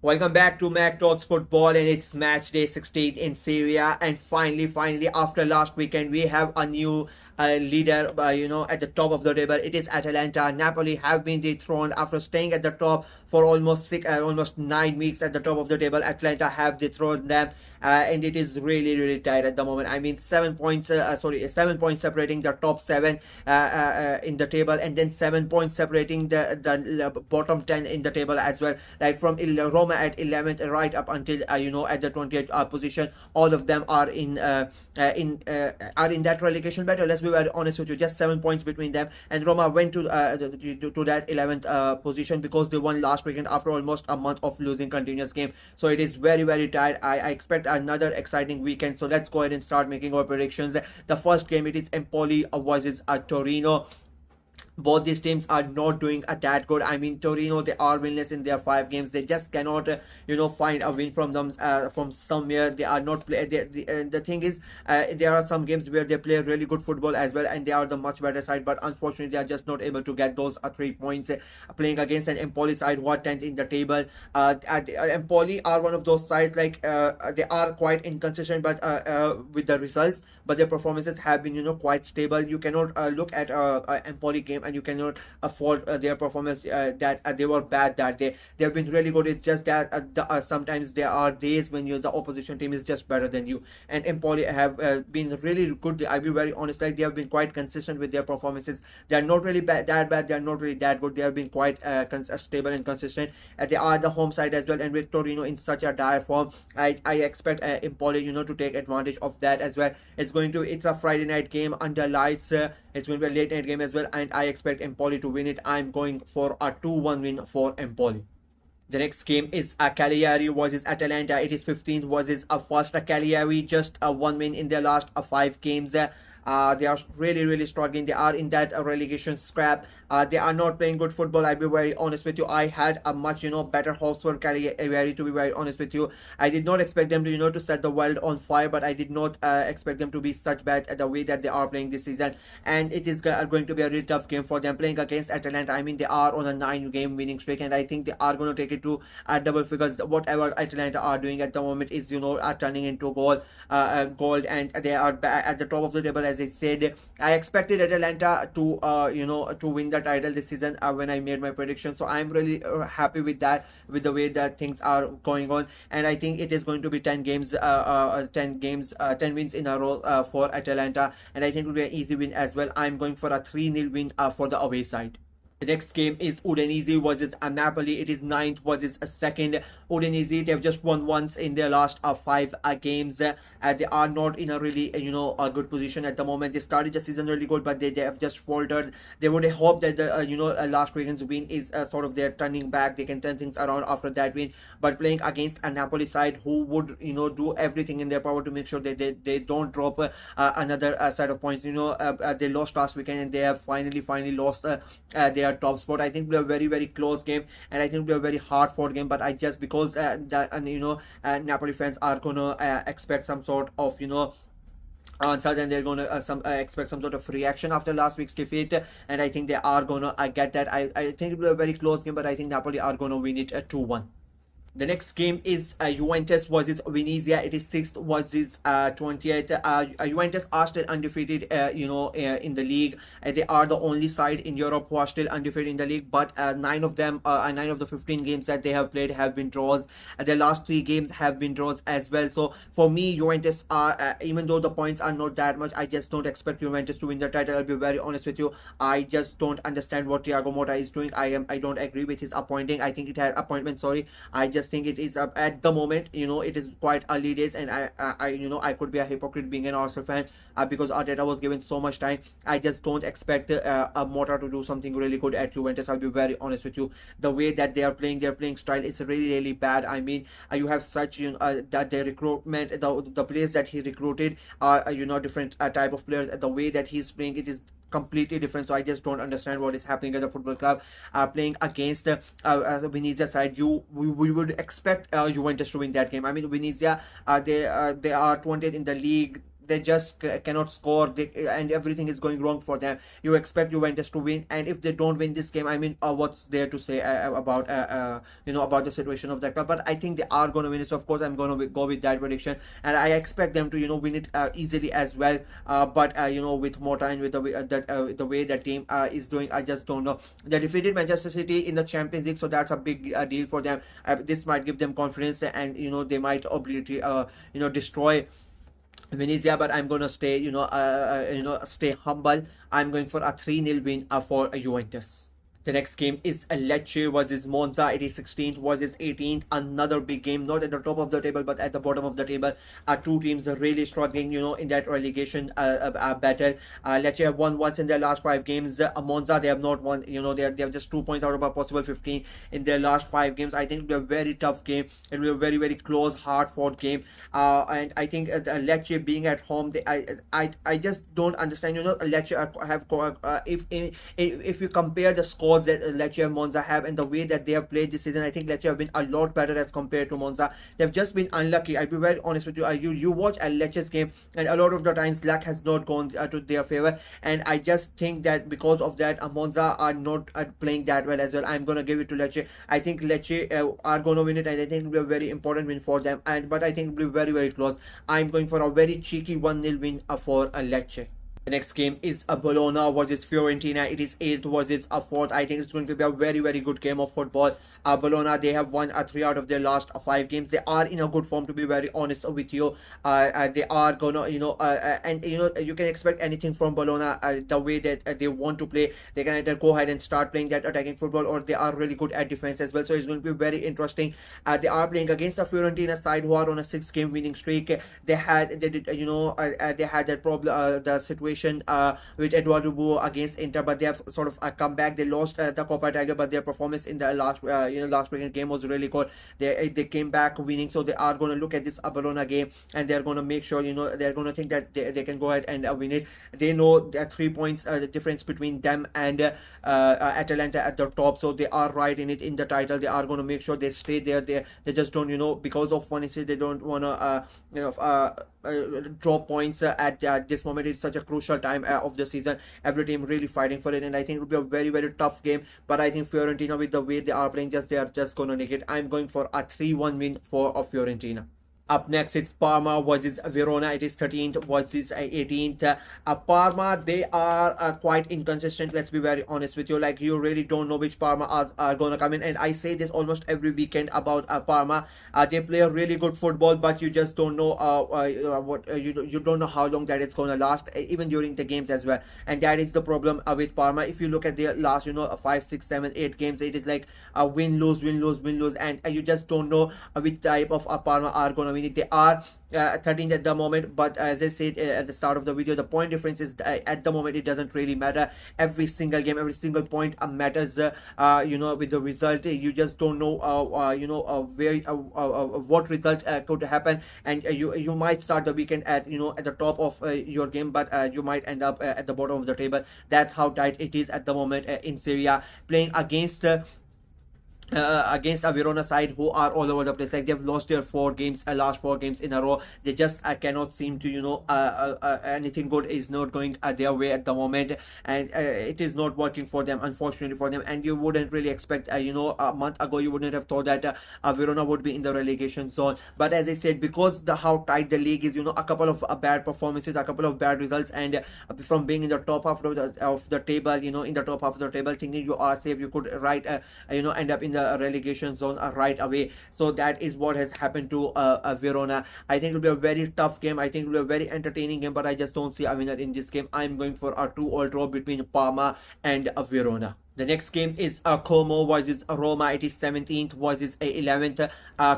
Welcome back to Mac Talks Football, and it's match day 16 in Serie A. And finally, after last weekend, we have a new leader, at the top of the table. It is Atalanta. Napoli have been dethroned after staying at the top for almost 9 weeks at the top of the table. Atlanta have dethroned them. And it is really tight at the moment. I mean, 7 points. 7 points separating the top seven in the table, and then 7 points separating the bottom 10 in the table as well. Like from Roma at 11th right up until at the 20th position, all of them are in that relegation battle. Let's be very honest with you. Just 7 points between them, and Roma went to that 11th position because they won last weekend after almost a month of losing continuous game. So it is very tight. I expect another exciting weekend. So let's go ahead and start making our predictions. The first game, it is Empoli versus Torino. Both these teams are not doing that good. I mean, Torino, they are winless in their 5 games. They just cannot find a win from them from somewhere. They are not play the thing is, there are some games where they play really good football as well, and they are the much better side, but unfortunately they are just not able to get those 3 points playing against an Empoli side who are 10th in the table. Empoli are one of those sides, like they are quite inconsistent, but with the results, but their performances have been quite stable. You cannot look at Empoli game and you cannot afford their performance that they were bad that day. They have been really good. It's just that sometimes there are days when the opposition team is just better than you, and Empoli have been really good. I'll be very honest, like they have been quite consistent with their performances. They are not really that bad. They are not really that good. They have been quite stable and consistent. They are the home side as well, and with Torino in such a dire form, I expect Empoli to take advantage of that as well. It's a Friday night game under lights. It's going to be a late night game as well, and I expect Empoli to win it. I'm going for a 2-1 win for Empoli. The next game is Cagliari versus Atalanta. It is 15th versus a first. Cagliari just a 1 win in their last 5 games. They are really struggling. They are in that relegation scrap. They are not playing good football. I'll be very honest with you. I had a much better hopes for Cagliari, to be very honest with you. I did not expect them to set the world on fire, but I did not expect them to be such bad at the way that they are playing this season. And it is going to be a really tough game for them playing against Atalanta. I mean, they are on a 9-game winning streak, and I think they are going to take it to double figures. Whatever Atalanta are doing at the moment is turning into gold, and they are at the top of the table. As I said, I expected Atalanta to win the title this season when I made my prediction. So I'm really happy with that, with the way that things are going on, and I think it is going to be 10 games, 10 wins in a row for Atalanta, and I think it will be an easy win as well. I'm going for a 3-0 win for the away side. The next game is Udinese versus Napoli. It is 9th versus 2nd. Udinese, they've just won once in their last 5 games. They are not in a really a good position at the moment. They started the season really good, but they have just faltered. They would hope that the last weekend's win is sort of their turning back. They can turn things around after that win. But playing against a Napoli side who would do everything in their power to make sure that they don't drop another set of points. They lost last weekend, and they have finally lost their top spot. I think it'll be a very close game, and I think it'll be a very hard fought game. But I just, because Napoli fans are gonna expect some sort of answer, then they're gonna expect some sort of reaction after last week's defeat, and I think they are gonna get that. I think it'll be a very close game, but I think Napoli are gonna win it 2-1. The next game is Juventus versus Venezia. It is 6th versus 20th. Juventus are still undefeated, in the league. They are the only side in Europe who are still undefeated in the league. But 9 of the 15 games that they have played have been draws. Their last 3 games have been draws as well. So for me, Juventus are, even though the points are not that much, I just don't expect Juventus to win the title. I'll be very honest with you. I just don't understand what Thiago Motta is doing. I don't agree with his appointing. I think it has appointment. Sorry, I just think it is at the moment, it is quite early days, and I could be a hypocrite being an Arsenal fan because Arteta was given so much time. I just don't expect a Motta to do something really good at Juventus. I'll be very honest with you. The way that they are playing, their playing style is really bad. I mean, you have such that their recruitment, the players that he recruited are different type of players. The way that he's playing, it is completely different. So I just don't understand what is happening at the football club. Playing against the Venezia side, we would expect Juventus to win that game. I mean, Venezia, they are 20th in the league. they just cannot score, and everything is going wrong for them. You expect Juventus to win, and if they don't win this game, I mean, what's there to say about about the situation of that club? But I think they are going to win it. So of course I'm going to go with that prediction, and I expect them to win it easily as well. But with more time, with the way that team is doing, I just don't know. They defeated Manchester City in the Champions League, so that's a big deal for them. This might give them confidence, and they might destroy Venezia. But I'm gonna stay stay humble. I'm going for a 3-0 win for Juventus. The next game is Lecce versus Monza. It is 16th versus 18th. Another big game, not at the top of the table, but at the bottom of the table. Two teams are really struggling, in that relegation battle. Lecce have won once in their last 5 games. Monza, they have not won. They have just 2 points out of a possible 15 in their last 5 games. I think it will be a very tough game. It will be a very, very close, hard-fought game. And I think Lecce being at home, I just don't understand. Lecce have if you compare the score that Lecce and Monza have and the way that they have played this season, I think Lecce have been a lot better as compared to Monza. They've just been unlucky. I'll be very honest with you. You watch a Lecce's game, and a lot of the times luck has not gone to their favor. And I just think that because of that, Monza are not playing that well as well. I'm gonna give it to Lecce. I think Lecce are gonna win it, and I think it will be a very important win for them. But I think it will be very, very close. I'm going for a very cheeky 1-0 win for Lecce. The next game is Bologna versus Fiorentina. It is 8th versus 4th. I think it's going to be a very, very good game of football. Bologna, they have won 3 out of their last 5 games. They are in a good form, to be very honest with you. They are gonna, and you can expect anything from Bologna. The way that they want to play, they can either go ahead and start playing that attacking football, or they are really good at defense as well. So it's going to be very interesting. They are playing against a Fiorentina side who are on a 6-game winning streak. They had that problem, the situation with Eduardo Bu against Inter, but they have sort of come back. They lost the Coppa Italia, but their performance in the last weekend game was really good. They came back winning, so they are going to look at this Bologna game, and they're going to make sure they're going to think that they can go ahead and win it. They know that 3 points the difference between them and Atalanta at the top, so they are right in it in the title. They are going to make sure they stay there. They just don't because of one issue, they don't want to drop points at this moment. It's such a crucial time of the season. Every team really fighting for it, and I think it will be a very, very tough game. But I think Fiorentina, with the way they are playing, they are just gonna nick it. I'm going for a 3-1 win for Fiorentina. Up next, it's Parma versus Verona. It is 13th versus 18th. Parma, they are quite inconsistent. Let's be very honest with you. Like, you really don't know which Parma are going to come in. And I say this almost every weekend about Parma. They play a really good football, but you just don't know you don't know how long that it's going to last, even during the games as well. And that is the problem with Parma. If you look at their last 5, 6, 7, 8 games, it is like win, lose, win, lose, win, lose, and you just don't know which type of Parma are going to win. They are 13th at the moment, but as I said at the start of the video, the point difference is at the moment it doesn't really matter. Every single game, every single point matters. With the result, you just don't know where what result could happen, and you might start the weekend at the top of your game, but you might end up at the bottom of the table. That's how tight it is at the moment in Serie A, playing against a Verona side who are all over the place. Like, they've lost their last 4 games in a row. They just cannot seem to anything good is not going their way at the moment, and it is not working for them, unfortunately for them. And you wouldn't really expect a month ago you wouldn't have thought that Verona would be in the relegation zone. But as I said, because how tight the league is, a couple of bad performances, a couple of bad results, and from being in the top half of the table, in the top half of the table, thinking you are safe, you could end up in the relegation zone right away. So that is what has happened to Verona. I think it will be a very tough game. I think it will be a very entertaining game, but I just don't see a winner in this game. I'm going for a 2-all draw between Parma and Verona. The next game is Como versus Roma. It is 17th versus 11th.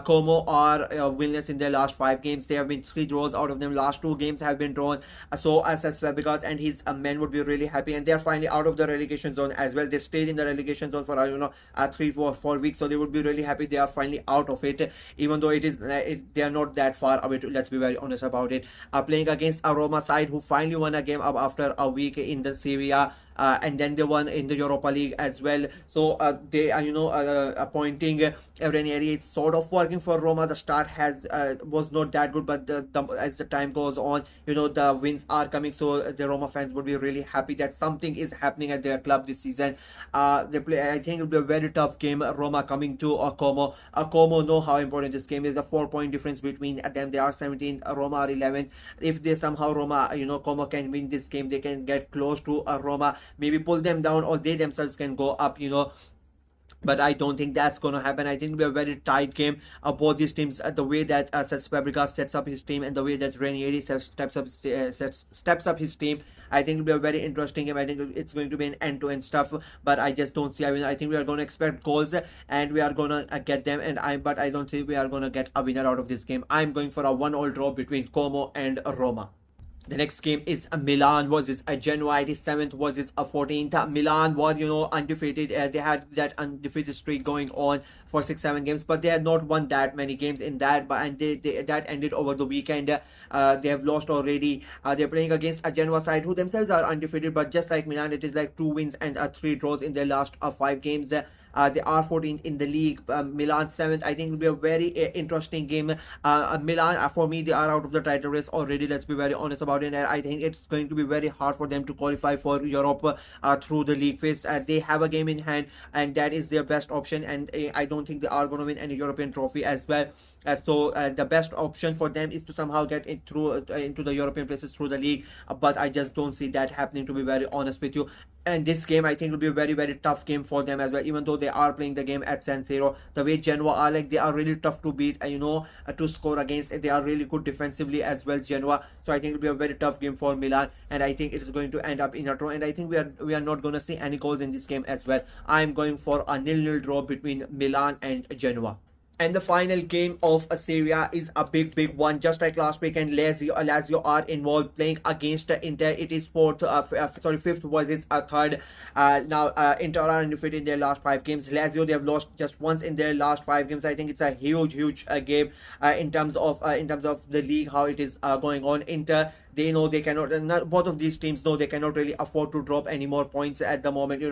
Como are winless in their last 5 games. There have been 3 draws out of them. Last 2 games have been drawn. So as Fabregas and his men would be really happy, and they are finally out of the relegation zone as well. They stayed in the relegation zone for 3-4 weeks, so they would be really happy they are finally out of it. Even though they are not that far away. Let's be very honest about it. Playing against a Roma side who finally won a game up after a week in the Serie A. And then they won in the Europa League as well. So they are appointing Ranieri is sort of working for Roma. The start has was not that good, but as the time goes on, the wins are coming. So the Roma fans would be really happy that something is happening at their club this season. They play. I think it will be a very tough game. Roma coming to Como. Como know how important this game is. A 4-point difference between them. They are 17. Roma are 11. If they somehow Roma, Como can win this game, they can get close to Roma. Maybe pull them down, or they themselves can go up. But I don't think that's going to happen. I think it'll be a very tight game. Both these teams, the way that Cesc Fabregas sets up his team and the way that Ranieri steps up his team, I think it'll be a very interesting game. I think it's going to be an end-to-end stuff, but I just don't see. I mean, I think we are going to expect goals and we are going to get them. But I don't think we are going to get a winner out of this game. I'm going for a 1-1 draw between Como and Roma. The next game is Milan versus Genoa. It is 7th versus 14th. Milan were, undefeated. They had that undefeated streak going on for 6-7 games, but they had not won that many games in that. And that ended over the weekend. They have lost already. They're playing against a Genoa side who themselves are undefeated, but just like Milan, it is like 2 wins and 3 draws in their last 5 games. They are 14th in the league. Milan 7th. I think it will be a very interesting game. Milan, for me, they are out of the title race already. Let's be very honest about it. And I think it's going to be very hard for them to qualify for Europe through the league phase. They have a game in hand, and that is their best option. And I don't think they are going to win any European trophy as well. So the best option for them is to somehow get it through into the European places through the league, but I just don't see that happening, to be very honest with you. And this game, I think, will be a very, very tough game for them as well, even though they are playing the game at San Siro. The way Genoa are, like, they are really tough to beat, to score against. They are really good defensively as well, Genoa. So I think it will be a very tough game for Milan, and I think it is going to end up in a draw. And I think we are not going to see any goals in this game as well. I'm going for a 0-0 draw between Milan and Genoa. And the final game of Serie A is a big one. Just like last weekend, Lazio are involved playing against Inter. It is fifth versus third. Now Inter are undefeated in their last 5 games. Lazio, they have lost just once in their last 5 games. I think it's a huge game in terms of the league, how it is going on. Inter, they know they cannot. Both of these teams know they cannot really afford to drop any more points at the moment.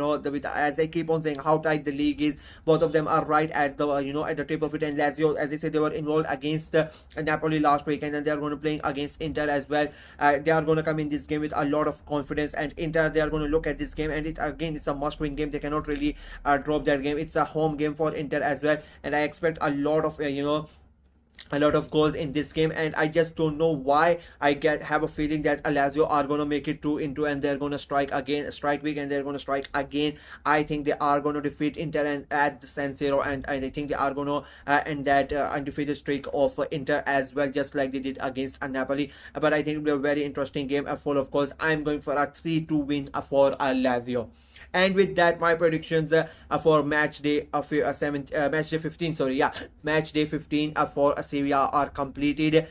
As I keep on saying how tight the league is, both of them are right at the at the tip of it. And Lazio, as I said, they were involved against Napoli last weekend, and they are going to playing against Inter as well. They are going to come in this game with a lot of confidence, and Inter, they are going to look at this game, and it's a must-win game. They cannot really drop that game. It's a home game for Inter as well, and I expect a lot of a lot of goals in this game. And I just don't know why I have a feeling that Lazio are going to make it 2-2 and they're going to strike weak, and they're going to strike again. I think they are going to defeat Inter and at the San Siro, and I think they are going to end that undefeated streak of Inter as well, just like they did against Napoli. But I think it'll be a very interesting game full of goals. I'm going for a 3-2 win for Lazio. And with that, my predictions for match day 15, match day 15 for Serie A are completed.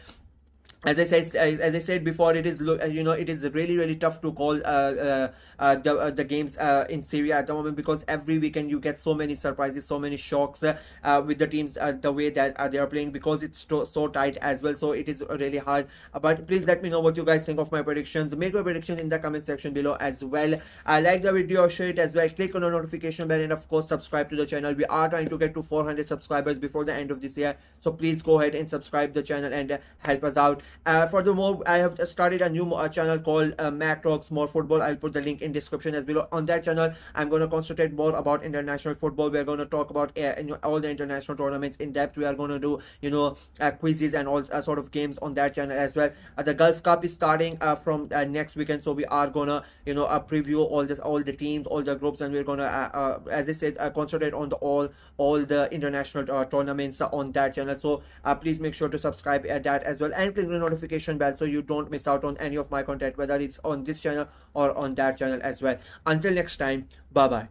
As I said before, it is it is really tough to call the games in Serie A at the moment, because every weekend you get so many surprises, so many shocks with the teams, the way that they are playing, because it's so tight as well. So it is really hard. But please let me know what you guys think of my predictions. Make your predictions in the comment section below as well. Like the video, share it as well. Click on the notification bell, and of course subscribe to the channel. We are trying to get to 400 subscribers before the end of this year. So please go ahead and subscribe the channel and help us out. Furthermore, I have started a new channel called Mac Talks More Football. I'll put the link in description as below. On that channel, I'm going to concentrate more about international football. We're going to talk about all the international tournaments in depth. We are going to do quizzes and all sort of games on that channel as well. The Gulf Cup is starting from next weekend, so we are gonna preview all the teams, all the groups, and we're gonna as I said, concentrate on all the international tournaments on that channel. So please make sure to subscribe at that as well, and click the notification bell so you don't miss out on any of my content, whether it's on this channel or on that channel as well. Until next time, bye bye.